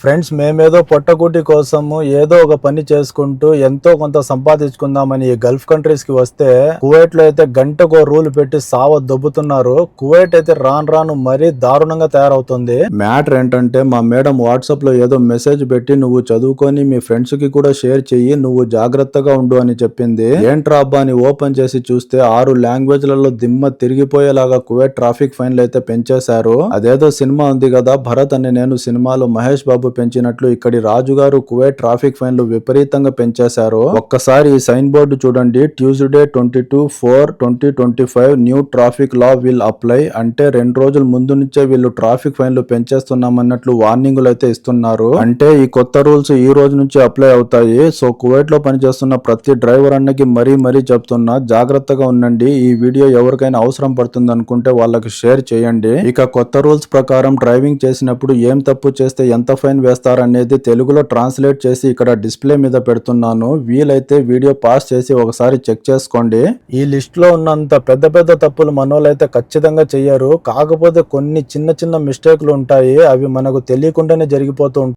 Friends మేమేదో పొట్టకూటి కోసము ఏదో ఒక పని చేసుకుంటూ ఎంతో కొంత సంపాదించుకుందామని ఈ గల్ఫ్ కంట్రీస్ కి వస్తే కువైట్ లో అయితే గంటకో రూల్ పెట్టి సావ దొబ్బుతున్నారు. కువైట్ అయితే రాను మరీ దారుణంగా తయారవుతుంది. మ్యాటర్ ఏంటంటే మా మేడం వాట్సాప్ లో ఏదో మెసేజ్ పెట్టి నువ్వు చదువుకొని మీ ఫ్రెండ్స్ కి కూడా షేర్ చెయ్యి, నువ్వు జాగ్రత్తగా ఉండు అని చెప్పింది. ఏంట్రా అబ్బా అని ఓపెన్ చేసి చూస్తే 6 లాంగ్వేజ్లలో దిమ్మ తిరిగిపోయేలాగా కువైట్ ట్రాఫిక్ ఫైన్లు అయితే పెంచేశారు. అదేదో సినిమా ఉంది కదా భరత్ అని నేను, సినిమాలో మహేష్ బాబు పెంచినట్లు ఇక్కడి రాజుగారు కువైట్ ట్రాఫిక్ ఫైన్లు విపరీతంగా పెంచేశారు. ఒక్కసారి ఈ సైన్ బోర్డు చూడండి. Tuesday 22/4/2025 new traffic law will apply అంటే 2 రోజుల ముందు నుంచే వీళ్ళు ట్రాఫిక్ ఫైన్లు పెంచేస్తున్నామన్నట్లు వార్నింగులు అయితే ఇస్తున్నారు. అంటే ఈ కొత్త రూల్స్ ఈ రోజు నుంచి అప్లై అవుతాయి. సో కువైట్ లో పనిచేస్తున్న ప్రతి డ్రైవర్ అన్నకి మరీ చెప్తున్నా, జాగ్రత్తగా ఉండండి. ఈ వీడియో ఎవరికైనా అవసరం పడుతుంది అనుకుంటే వాళ్ళకి షేర్ చేయండి. ఇక కొత్త రూల్స్ ప్రకారం డ్రైవింగ్ చేసినప్పుడు ఏం తప్పు చేస్తే ఎంత ఫైన్ వేస్తారనేది తెలుగులో ట్రాన్స్లేట్ చేసి ఇక్కడ డిస్ప్లే మీద పెడుతున్నాను. వీలైతే వీడియో పాస్ చేసి ఒకసారి చెక్ చేసుకోండి. ఈ లిస్ట్ లో ఉన్నంత పెద్ద తప్పులు మనోళ్ళైతే ఖచ్చితంగా చెయ్యరు. కాకపోతే కొన్ని చిన్న మిస్టేక్లు ఉంటాయి. అవి మనకు తెలియకుండానే జరిగిపోతూ ఉంటాయి.